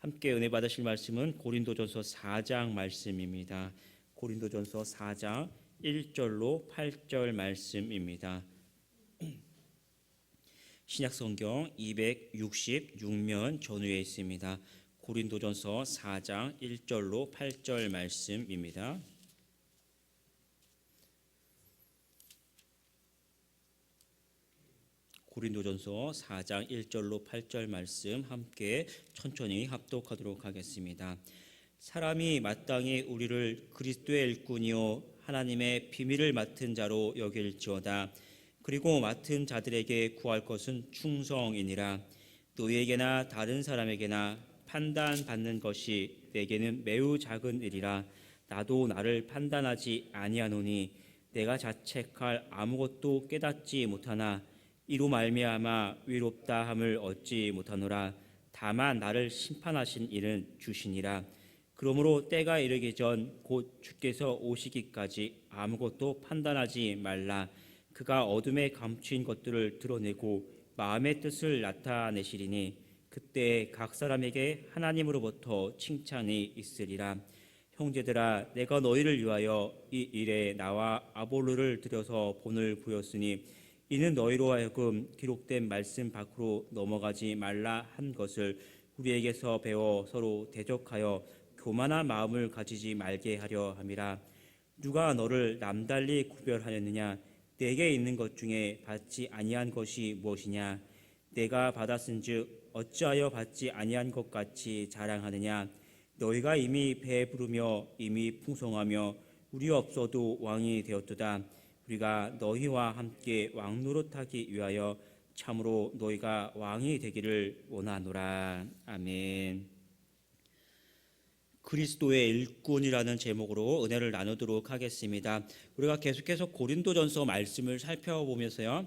함께 은혜 받으실 말씀은 고린도전서 4장 말씀입니다. 고린도전서 4장 1절로 8절 말씀입니다. 신약성경 266면 전후에 있습니다. 고린도전서 4장 1절로 8절 말씀입니다. 고린도전서 4장 1절로 8절 말씀 함께 천천히 합독하도록 하겠습니다. 사람이 마땅히 우리를 그리스도의 일꾼이요 하나님의 비밀을 맡은 자로 여길지어다. 그리고 맡은 자들에게 구할 것은 충성이니라. 너희에게나 다른 사람에게나 판단받는 것이 내게는 매우 작은 일이라. 나도 나를 판단하지 아니하노니 내가 자책할 아무것도 깨닫지 못하나 이로 말미암아 위롭다 함을 얻지 못하노라. 다만 나를 심판하신 이는 주시니라. 그러므로 때가 이르기 전 곧 주께서 오시기까지 아무것도 판단하지 말라. 그가 어둠에 감추인 것들을 드러내고 마음의 뜻을 나타내시리니 그때 각 사람에게 하나님으로부터 칭찬이 있으리라. 형제들아, 내가 너희를 위하여 이 일에 나와 아볼로를 들여서 본을 보였으니 이는 너희로 하여금 기록된 말씀 밖으로 넘어가지 말라 한 것을 우리에게서 배워 서로 대적하여 교만한 마음을 가지지 말게 하려 함이라. 누가 너를 남달리 구별하였느냐? 내게 있는 것 중에 받지 아니한 것이 무엇이냐? 내가 받았은즉 어찌하여 받지 아니한 것 같이 자랑하느냐? 너희가 이미 배부르며 이미 풍성하며 우리 없어도 왕이 되었도다. 우리가 너희와 함께 왕노릇하기 위하여 참으로 너희가 왕이 되기를 원하노라. 아멘. 그리스도의 일꾼이라는 제목으로 은혜를 나누도록 하겠습니다. 우리가 계속해서 고린도전서 말씀을 살펴보면서요,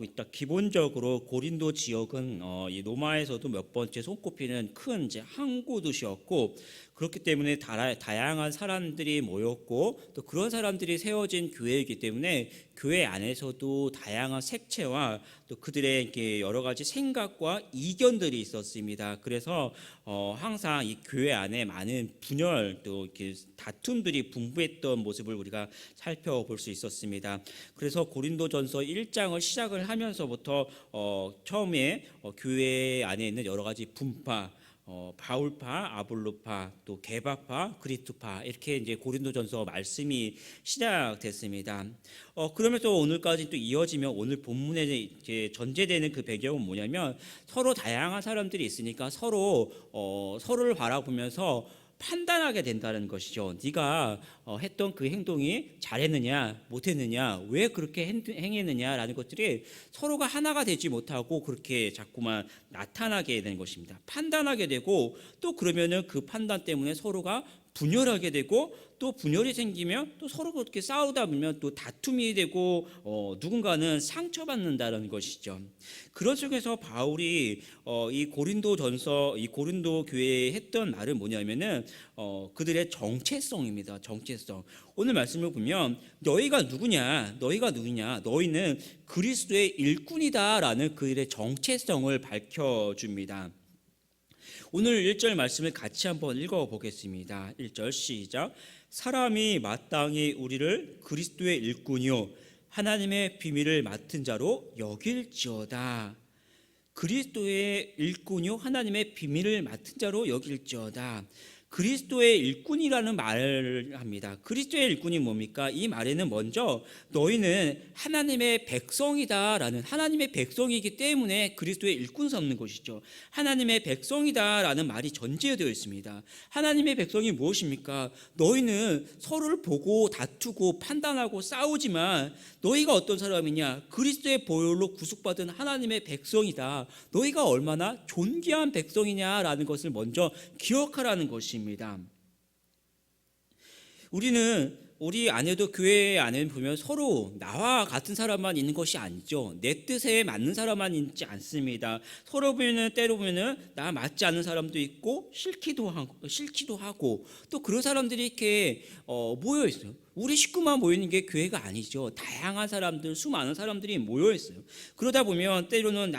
일단 기본적으로 고린도 지역은 이 로마에서도 몇 번째 손꼽히는 큰 이제 항구 도시였고, 그렇기 때문에 다양한 사람들이 모였고 또 그런 사람들이 세워진 교회이기 때문에 교회 안에서도 다양한 색채와 또 그들의 여러 가지 생각과 이견들이 있었습니다. 그래서 항상 이 교회 안에 많은 분열 또 이렇게 다툼들이 분부했던 모습을 우리가 살펴볼 수 있었습니다. 그래서 고린도전서 1장을 시작을 하면서부터 처음에 교회 안에 있는 여러 가지 분파, 바울파, 아볼로파, 또 게바파, 그리스도파 이렇게 이제 고린도전서 말씀이 시작됐습니다. 그러면서 오늘까지 또 이어지면 오늘 본문에 이제 전제되는 그 배경은 뭐냐면 서로 다양한 사람들이 있으니까 서로를 바라보면서 판단하게 된다는 것이죠. 네가 했던 그 행동이 잘했느냐 못했느냐 왜 그렇게 행했느냐라는 것들이 서로가 하나가 되지 못하고 그렇게 자꾸만 나타나게 되는 것입니다. 판단하게 되고 또 그러면은 그 판단 때문에 서로가 분열하게 되고 또 분열이 생기면 또 서로 그렇게 싸우다 보면 또 다툼이 되고 누군가는 상처받는다는 것이죠. 그런 속에서 바울이 이 고린도 교회에 했던 말은 뭐냐면은 그들의 정체성입니다. 정체성. 오늘 말씀을 보면 너희가 누구냐? 너희는 그리스도의 일꾼이다라는 그들의 정체성을 밝혀줍니다. 오늘 1절 말씀을 같이 한번 읽어보겠습니다. 1절 시작. 사람이 마땅히 우리를 그리스도의 일꾼이요 하나님의 비밀을 맡은 자로 여길지어다. 그리스도의 일꾼이요 하나님의 비밀을 맡은 자로 여길지어다. 그리스도의 일꾼이라는 말을 합니다. 그리스도의 일꾼이 뭡니까? 이 말에는 먼저 너희는 하나님의 백성이다라는, 하나님의 백성이기 때문에 그리스도의 일꾼 삼는 것이죠. 하나님의 백성이다라는 말이 전제되어 있습니다. 하나님의 백성이 무엇입니까? 너희는 서로를 보고 다투고 판단하고 싸우지만 너희가 어떤 사람이냐? 그리스도의 보혈로 구속받은 하나님의 백성이다. 너희가 얼마나 존귀한 백성이냐라는 것을 먼저 기억하라는 것입니다. 우리는 우리 안에도 교회 안에 보면 서로 나와 같은 사람만 있는 것이 아니죠. 내 뜻에 맞는 사람만 있지 않습니다. 서로 보면은 때로 보면은 나 맞지 않는 사람도 있고 싫기도 하고 또 그런 사람들이 이렇게 모여 있어요. 우리 식구만 모이는 게 교회가 아니죠. 다양한 사람들, 수많은 사람들이 모여 있어요. 그러다 보면 때로는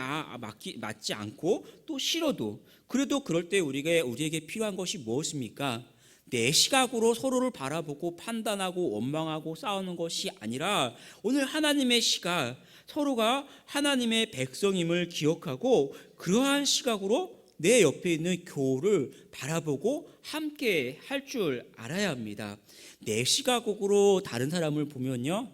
맞지 않고 또 싫어도 그래도 그럴 때 우리에게 필요한 것이 무엇입니까? 내 시각으로 서로를 바라보고 판단하고 원망하고 싸우는 것이 아니라 오늘 하나님의 시각, 서로가 하나님의 백성임을 기억하고 그러한 시각으로 내 옆에 있는 교우를 바라보고 함께 할 줄 알아야 합니다. 내 시각으로 다른 사람을 보면요,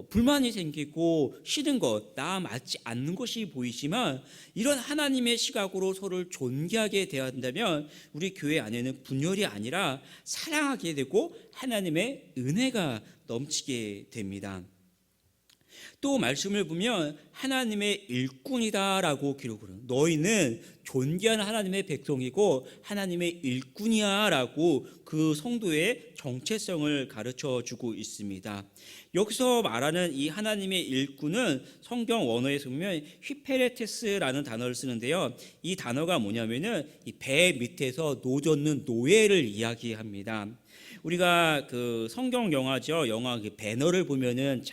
불만이 생기고 싫은 것, 나 맞지 않는 것이 보이지만 이런 하나님의 시각으로 서로를 존귀하게 대한다면 우리 교회 안에는 분열이 아니라 사랑하게 되고 하나님의 은혜가 넘치게 됩니다. 또 말씀을 보면 하나님의 일꾼이다라고 기록을 해요. 너희는 존귀한 하나님의 백성이고 하나님의 일꾼이야라고 그 성도의 정체성을 가르쳐 주고 있습니다. 여기서 말하는 이 하나님의 일꾼은 성경 원어에서 보면 휘페레테스라는 단어를 쓰는데요. 이 단어가 뭐냐면은 이 배 밑에서 노젓는 노예를 이야기합니다. 우리가 그 성경 영화죠. 영화 그 배너를 보면은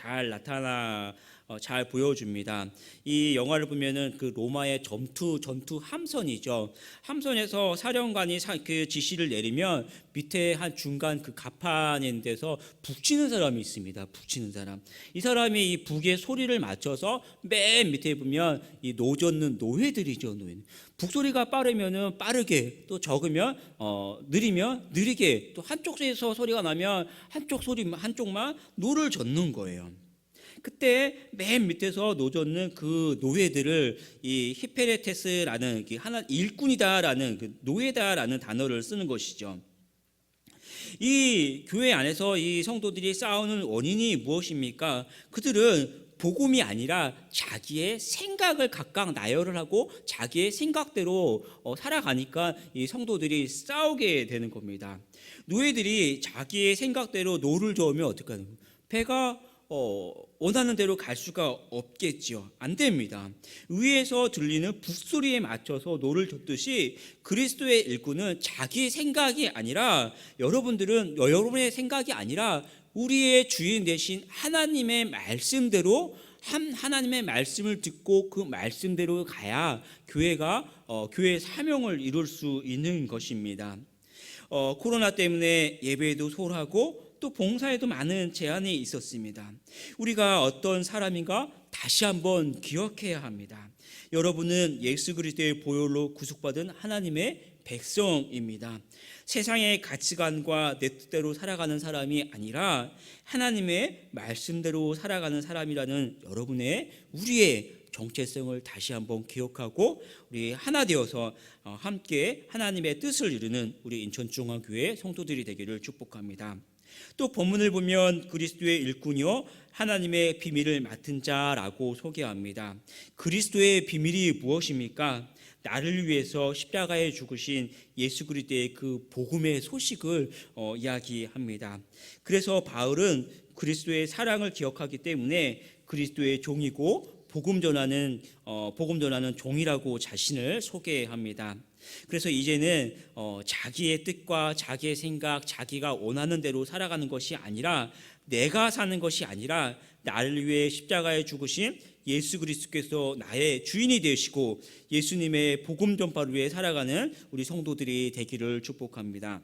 잘 보여줍니다. 이 영화를 보면은 그 로마의 전투 함선이죠. 함선에서 사령관이 그 지시를 내리면 밑에 한 중간 그 갑판인 데서 북치는 사람이 있습니다. 북치는 사람. 이 사람이 이 북의 소리를 맞춰서 맨 밑에 보면 이 노젓는 노예들이죠. 노예. 북소리가 빠르면은 빠르게, 또 적으면 느리면 느리게, 또 한쪽에서 소리가 나면 한쪽만 노를 젓는 거예요. 그때 맨 밑에서 노젓는 그 노예들을 이 히페레테스라는 하나 일꾼이다라는 그 노예다라는 단어를 쓰는 것이죠. 이 교회 안에서 이 성도들이 싸우는 원인이 무엇입니까? 그들은 복음이 아니라 자기의 생각을 각각 나열을 하고 자기의 생각대로 살아가니까 이 성도들이 싸우게 되는 겁니다. 노예들이 자기의 생각대로 노를 저으면 어떡하는 거예요? 배가 원하는 대로 갈 수가 없겠죠. 안 됩니다. 위에서 들리는 북소리에 맞춰서 노를 젓듯이 그리스도의 일꾼은 자기의 생각이 아니라 여러분의 생각이 아니라 우리의 주인 되신 하나님의 말씀대로 하나님의 말씀을 듣고 그 말씀대로 가야 교회의 사명을 이룰 수 있는 것입니다. 코로나 때문에 예배에도 소홀하고 또 봉사에도 많은 제한이 있었습니다. 우리가 어떤 사람인가 다시 한번 기억해야 합니다. 여러분은 예수 그리스도의 보혈로 구속받은 하나님의 백성입니다. 세상의 가치관과 내 뜻대로 살아가는 사람이 아니라 하나님의 말씀대로 살아가는 사람이라는 우리의 정체성을 다시 한번 기억하고 우리 하나 되어서 함께 하나님의 뜻을 이루는 우리 인천중앙교회 성도들이 되기를 축복합니다. 또 본문을 보면 그리스도의 일꾼이요 하나님의 비밀을 맡은 자라고 소개합니다. 그리스도의 비밀이 무엇입니까? 나를 위해서 십자가에 죽으신 예수 그리스도의 그 복음의 소식을 이야기합니다. 그래서 바울은 그리스도의 사랑을 기억하기 때문에 그리스도의 종이고 복음 전하는 종이라고 자신을 소개합니다. 그래서 이제는 자기의 뜻과 자기의 생각, 자기가 원하는 대로 살아가는 것이 아니라 내가 사는 것이 아니라 나를 위해 십자가에 죽으신 예수 그리스도께서 나의 주인이 되시고 예수님의 복음 전파를 위해 살아가는 우리 성도들이 되기를 축복합니다.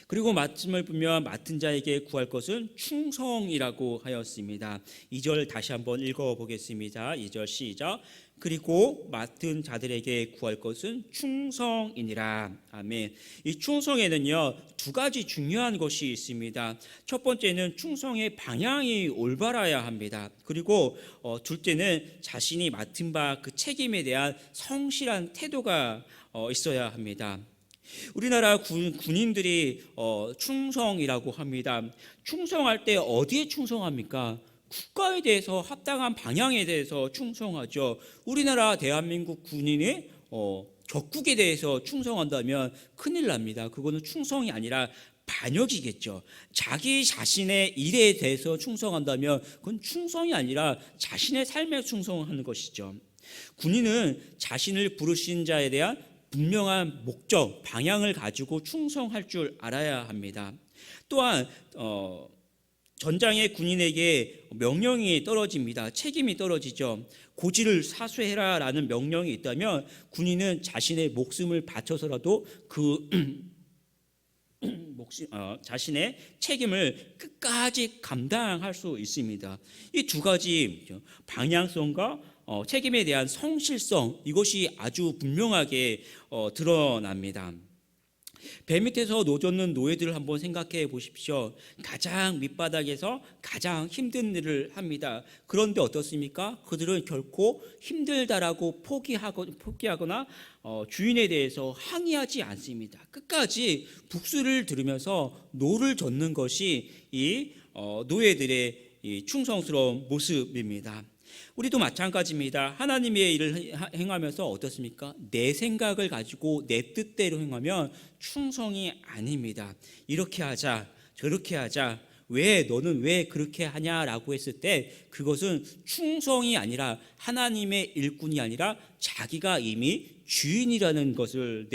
그리고 말씀을 보면 맡은 자에게 구할 것은 충성이라고 하였습니다. 2절 다시 한번 읽어보겠습니다. 2절 시작. 그리고 맡은 자들에게 구할 것은 충성이니라. 아멘. 이 충성에는요 두 가지 중요한 것이 있습니다. 첫 번째는 충성의 방향이 올바라야 합니다. 그리고 둘째는 자신이 맡은 바 그 책임에 대한 성실한 태도가 있어야 합니다. 우리나라 군인들이 충성이라고 합니다. 충성할 때 어디에 충성합니까? 국가에 대해서 합당한 방향에 대해서 충성하죠. 우리나라 대한민국 군인이 적국에 대해서 충성한다면 큰일 납니다. 그거는 충성이 아니라 반역이겠죠. 자기 자신의 일에 대해서 충성한다면 그건 충성이 아니라 자신의 삶에 충성하는 것이죠. 군인은 자신을 부르신 자에 대한 분명한 목적, 방향을 가지고 충성할 줄 알아야 합니다. 또한 전장의 군인에게 명령이 떨어집니다. 책임이 떨어지죠. 고지를 사수해라라는 명령이 있다면 군인은 자신의 목숨을 바쳐서라도 그 자신의 책임을 끝까지 감당할 수 있습니다. 이 두 가지 방향성과 책임에 대한 성실성, 이것이 아주 분명하게 드러납니다. 배 밑에서 노젓는 노예들을 한번 생각해 보십시오. 가장 밑바닥에서 가장 힘든 일을 합니다. 그런데 어떻습니까? 그들은 결코 힘들다라고 포기하거나 주인에 대해서 항의하지 않습니다. 끝까지 북수를 들으면서 노를 젓는 것이 이 노예들의 이 충성스러운 모습입니다. 우리도 마찬가지입니다. 하나님의 일을 행하면서 어떻습니까? 내 생각을 가지고 내 뜻대로 행하면 충성이 아닙니다. 이렇게 하자, 저렇게 하자, 너는 왜 그렇게 하냐라고 했을 때 그것은 충성이 아니라 하나님의 일꾼이 아니라 자기가 이미 주인이라는 것을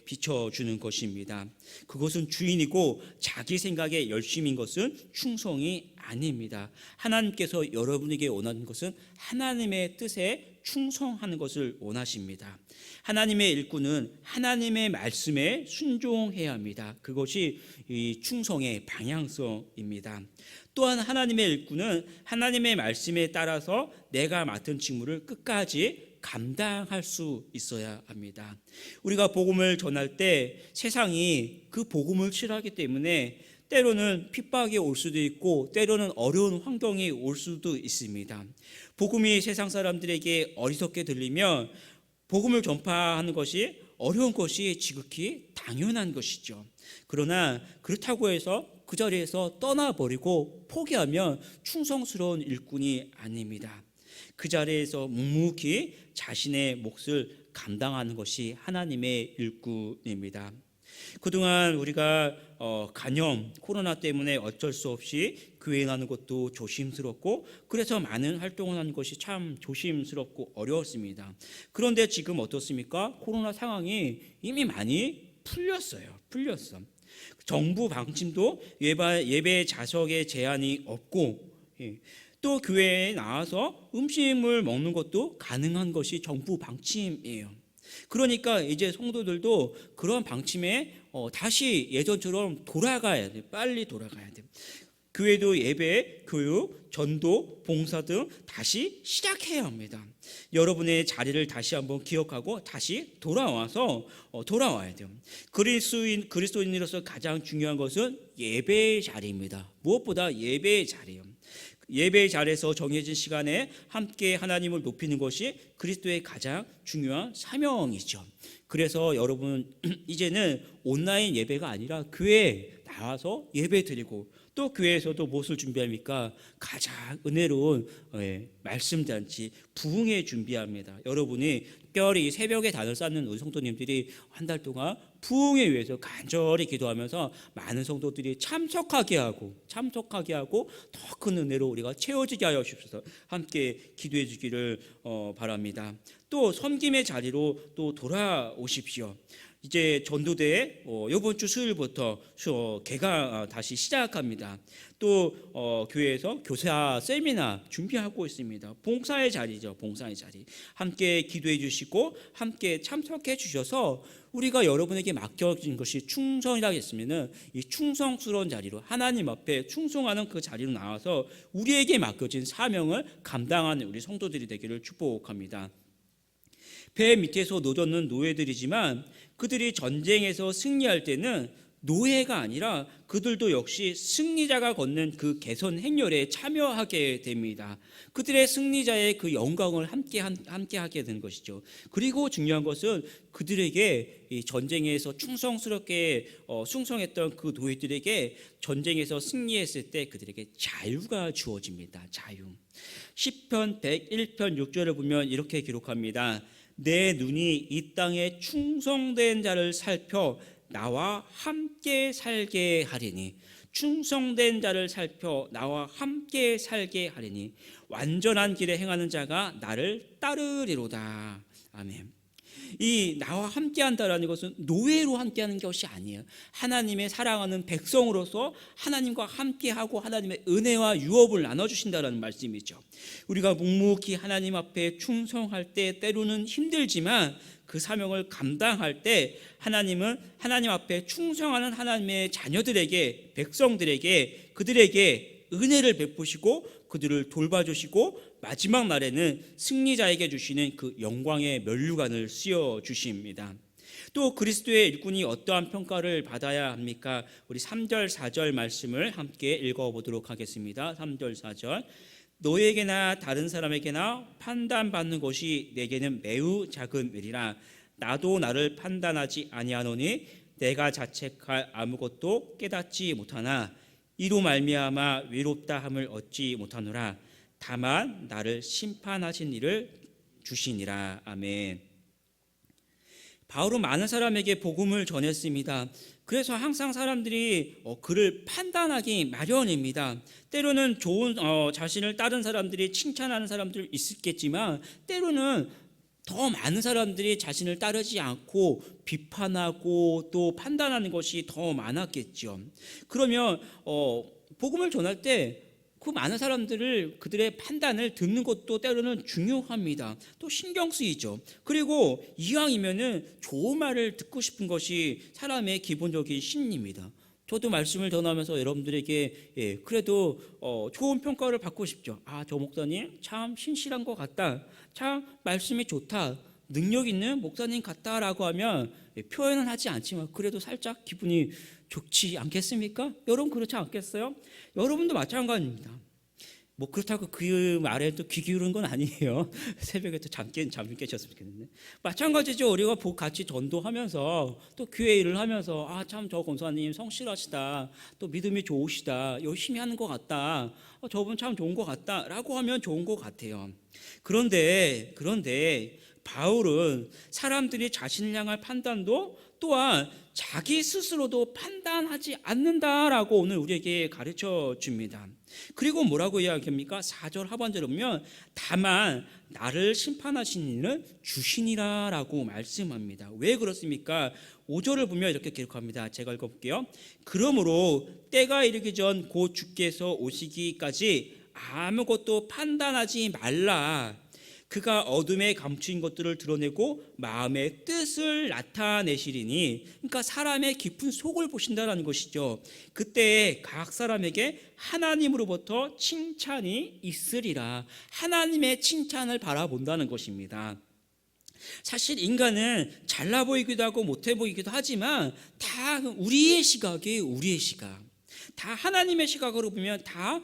비춰주는 것입니다. 그것은 주인이고 자기 생각에 열심인 것은 충성이 아닙니다. 하나님께서 여러분에게 원하는 것은 하나님의 뜻에 충성하는 것을 원하십니다. 하나님의 일꾼은 하나님의 말씀에 순종해야 합니다. 그것이 이 충성의 방향성입니다. 또한 하나님의 일꾼은 하나님의 말씀에 따라서 내가 맡은 직무를 끝까지 감당할 수 있어야 합니다. 우리가 복음을 전할 때 세상이 그 복음을 싫어하기 때문에 때로는 핍박이 올 수도 있고 때로는 어려운 환경이 올 수도 있습니다. 복음이 세상 사람들에게 어리석게 들리면 복음을 전파하는 것이 어려운 것이 지극히 당연한 것이죠. 그러나 그렇다고 해서 그 자리에서 떠나버리고 포기하면 충성스러운 일꾼이 아닙니다. 그 자리에서 묵묵히 자신의 몫을 감당하는 것이 하나님의 일꾼입니다. 그동안 우리가 간염, 코로나 때문에 어쩔 수 없이 교회 가는 것도 조심스럽고 그래서 많은 활동을 하는 것이 참 조심스럽고 어려웠습니다. 그런데 지금 어떻습니까? 코로나 상황이 이미 많이 풀렸어. 정부 방침도 예배 좌석에 제한이 없고 또 교회에 나와서 음식을 먹는 것도 가능한 것이 정부 방침이에요. 그러니까 이제 성도들도 그런 방침에 다시 예전처럼 돌아가야 돼. 빨리 돌아가야 돼. 교회도 예배, 교육, 전도, 봉사 등 다시 시작해야 합니다. 여러분의 자리를 다시 한번 기억하고 다시 돌아와야 돼요. 그리스도인으로서 가장 중요한 것은 예배의 자리입니다. 무엇보다 예배의 자리예요. 예배의 자리에서 정해진 시간에 함께 하나님을 높이는 것이 그리스도의 가장 중요한 사명이죠. 그래서 여러분 이제는 온라인 예배가 아니라 교회에 나와서 예배 드리고 또 교회에서도 무엇을 준비합니까? 가장 은혜로운 말씀잔치 부흥회 준비합니다. 여러분이 특별히 새벽에 단을 쌓는 우리 성도님들이 한 달 동안 부흥회 위해서 간절히 기도하면서 많은 성도들이 참석하게 하고 더 큰 은혜로 우리가 채워지게 하여 주셔서 함께 기도해 주기를 바랍니다. 또 섬김의 자리로 또 돌아오십시오. 이제 전도대 이번 주 수요일부터 개강 다시 시작합니다. 또 교회에서 교사 세미나 준비하고 있습니다. 봉사의 자리죠. 봉사의 자리. 함께 기도해 주시고 함께 참석해 주셔서 우리가 여러분에게 맡겨진 것이 충성이라고 했으면 이 충성스러운 자리로 하나님 앞에 충성하는 그 자리로 나와서 우리에게 맡겨진 사명을 감당하는 우리 성도들이 되기를 축복합니다. 배 밑에서 노젓는 노예들이지만 그들이 전쟁에서 승리할 때는 노예가 아니라 그들도 역시 승리자가 걷는 그 개선 행렬에 참여하게 됩니다. 그들의 승리자의 그 영광을 함께 하게 되는 것이죠. 그리고 중요한 것은 그들에게 이 전쟁에서 충성스럽게 충성했던 그 노예들에게 전쟁에서 승리했을 때 그들에게 자유가 주어집니다. 자유. 시편 101편 6절을 보면 이렇게 기록합니다. 내 눈이 이 땅에 충성된 자를 살펴 나와 함께 살게 하리니, 충성된 자를 살펴 나와 함께 살게 하리니 완전한 길에 행하는 자가 나를 따르리로다. 아멘. 이 나와 함께한다라는 것은 노예로 함께하는 것이 아니에요. 하나님의 사랑하는 백성으로서 하나님과 함께하고 하나님의 은혜와 유업을 나눠주신다라는 말씀이죠. 우리가 묵묵히 하나님 앞에 충성할 때 때로는 힘들지만 그 사명을 감당할 때 하나님은 하나님 앞에 충성하는 하나님의 자녀들에게, 백성들에게, 그들에게 은혜를 베푸시고 그들을 돌봐주시고 마지막 날에는 승리자에게 주시는 그 영광의 면류관을 씌워 주십니다. 또 그리스도의 일꾼이 어떠한 평가를 받아야 합니까? 우리 3절 4절 말씀을 함께 읽어보도록 하겠습니다. 3절 4절. 너에게나 다른 사람에게나 판단받는 것이 내게는 매우 작은 일이라. 나도 나를 판단하지 아니하노니 내가 자책할 아무것도 깨닫지 못하나 이로 말미암아 외롭다 함을 얻지 못하노라. 다만 나를 심판하신 이를 주시니라. 아멘. 바울은 많은 사람에게 복음을 전했습니다. 그래서 항상 사람들이 그를 판단하기 마련입니다. 때로는 좋은 자신을 다른 사람들이 칭찬하는 사람들 있겠지만 때로는 더 많은 사람들이 자신을 따르지 않고 비판하고 또 판단하는 것이 더 많았겠죠. 그러면 복음을 전할 때 그 많은 사람들을 그들의 판단을 듣는 것도 때로는 중요합니다. 또 신경 쓰이죠. 그리고 이왕이면은 좋은 말을 듣고 싶은 것이 사람의 기본적인 심리입니다. 저도 말씀을 전하면서 여러분들에게 그래도 좋은 평가를 받고 싶죠. 저 목사님 참 신실한 것 같다. 참 말씀이 좋다. 능력 있는 목사님 같다라고 하면 표현은 하지 않지만 그래도 살짝 기분이 좋지 않겠습니까? 여러분 그렇지 않겠어요? 여러분도 마찬가지입니다. 뭐 그렇다고 그 말에 또 귀 기울은 건 아니에요. 새벽에 또 잠 깨셨으면 좋겠는데 마찬가지죠. 우리가 같이 전도하면서 또 교회 일을 하면서 참 저 권사님 성실하시다, 또 믿음이 좋으시다, 열심히 하는 것 같다, 저분 참 좋은 것 같다라고 하면 좋은 것 같아요. 그런데 바울은 사람들이 자신을 향할 판단도 또한 자기 스스로도 판단하지 않는다라고 오늘 우리에게 가르쳐 줍니다. 그리고 뭐라고 이야기합니까? 4절 하반절에 보면 다만 나를 심판하신 이는 주시니라라고 말씀합니다. 왜 그렇습니까? 5절을 보면 이렇게 기록합니다. 제가 읽어볼게요. 그러므로 때가 이르기 전 곧 주께서 오시기까지 아무것도 판단하지 말라. 그가 어둠에 감추인 것들을 드러내고 마음의 뜻을 나타내시리니, 그러니까 사람의 깊은 속을 보신다라는 것이죠. 그때 각 사람에게 하나님으로부터 칭찬이 있으리라. 하나님의 칭찬을 바라본다는 것입니다. 사실 인간은 잘나 보이기도 하고 못해 보이기도 하지만 다 우리의 시각이에요. 우리의 시각. 다 하나님의 시각으로 보면 다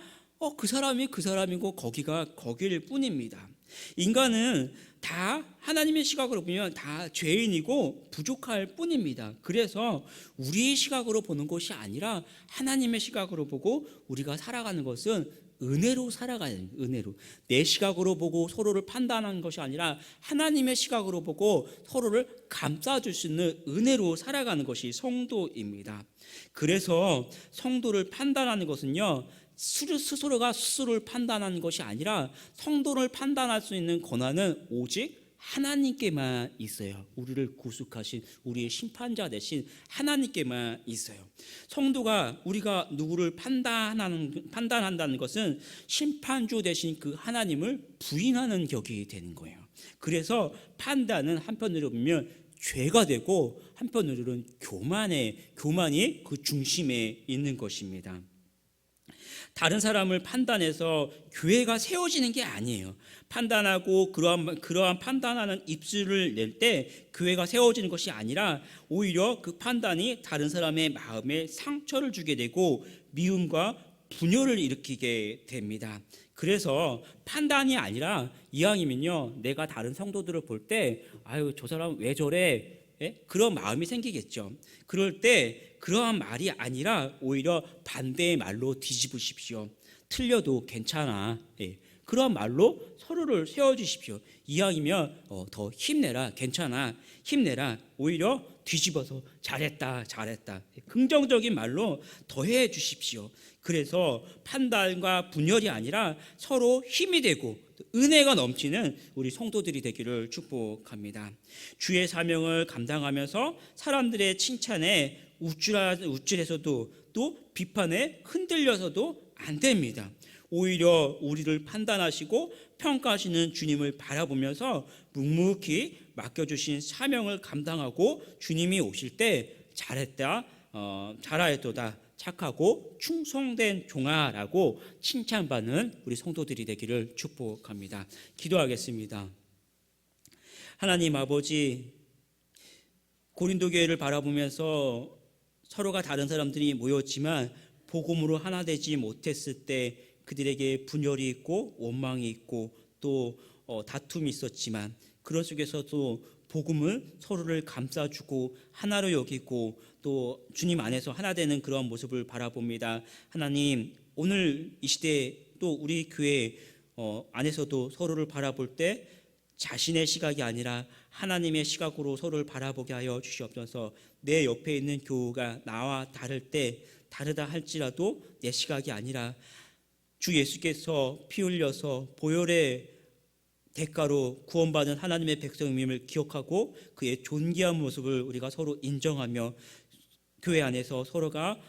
그 사람이 그 사람이고 거기가 거기일 뿐입니다. 인간은 다 하나님의 시각으로 보면 다 죄인이고 부족할 뿐입니다. 그래서 우리의 시각으로 보는 것이 아니라 하나님의 시각으로 보고 우리가 살아가는 것은 은혜로 살아가야 됩니다. 은혜로. 내 시각으로 보고 서로를 판단하는 것이 아니라 하나님의 시각으로 보고 서로를 감싸줄 수 있는 은혜로 살아가는 것이 성도입니다. 그래서 성도를 판단하는 것은요, 스스로가 스스로를 판단하는 것이 아니라 성도를 판단할 수 있는 권한은 오직 하나님께만 있어요. 우리를 구속하신 우리의 심판자 되신 하나님께만 있어요. 성도가 우리가 누구를 판단한다는 것은 심판주 되신 그 하나님을 부인하는 격이 되는 거예요. 그래서 판단은 한편으로 보면 죄가 되고 한편으로는 교만이 그 중심에 있는 것입니다. 다른 사람을 판단해서 교회가 세워지는 게 아니에요. 판단하고 그러한 판단하는 입술을 낼 때 교회가 세워지는 것이 아니라 오히려 그 판단이 다른 사람의 마음에 상처를 주게 되고 미움과 분열을 일으키게 됩니다. 그래서 판단이 아니라 이왕이면요, 내가 다른 성도들을 볼 때 저 사람 왜 저래? 그런 마음이 생기겠죠. 그럴 때 그러한 말이 아니라 오히려 반대의 말로 뒤집으십시오. 틀려도 괜찮아. 그런 말로 서로를 세워주십시오. 이왕이면 더 힘내라. 괜찮아. 힘내라. 오히려 뒤집어서 잘했다, 잘했다. 긍정적인 말로 더해 주십시오. 그래서 판단과 분열이 아니라 서로 힘이 되고 은혜가 넘치는 우리 성도들이 되기를 축복합니다. 주의 사명을 감당하면서 사람들의 칭찬에 우쭐해서도 또 비판에 흔들려서도 안 됩니다. 오히려 우리를 판단하시고 평가하시는 주님을 바라보면서 묵묵히 맡겨주신 사명을 감당하고 주님이 오실 때 잘했다, 잘하였도다, 착하고 충성된 종아라고 칭찬받는 우리 성도들이 되기를 축복합니다. 기도하겠습니다. 하나님 아버지, 고린도 교회를 바라보면서 서로가 다른 사람들이 모였지만 복음으로 하나 되지 못했을 때 그들에게 분열이 있고 원망이 있고 또 다툼이 있었지만 그런 속에서도 복음을 서로를 감싸주고 하나로 여기고 또 주님 안에서 하나 되는 그런 모습을 바라봅니다. 하나님, 오늘 이 시대에 또 우리 교회 안에서도 서로를 바라볼 때 자신의 시각이 아니라 하나님의 시각으로 서로를 바라보게 하여 주시옵소서. 내 옆에 있는 교우가 나와 다를 때 다르다 할지라도 내 시각이 아니라 주 예수께서 피 흘려서 보혈의 대가로 구원받은 하나님의 백성임을 기억하고 그의 존귀한 모습을 우리가 서로 인정하며 교회 안에서 서로가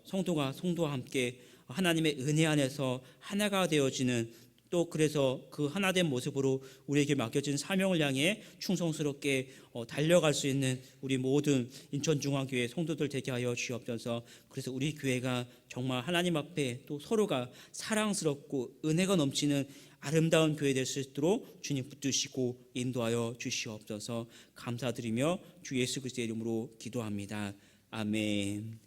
성도가 성도와 함께 하나님의 은혜 안에서 하나가 되어지는 또 그래서 그 하나된 모습으로 우리에게 맡겨진 사명을 향해 충성스럽게 달려갈 수 있는 우리 모든 인천중앙교회 성도들 되게 하여 주옵소서. 그래서 우리 교회가 정말 하나님 앞에 또 서로가 사랑스럽고 은혜가 넘치는 아름다운 교회 될 수 있도록 주님 붙드시고 인도하여 주시옵소서. 감사드리며 주 예수 그리스도의 이름으로 기도합니다. 아멘.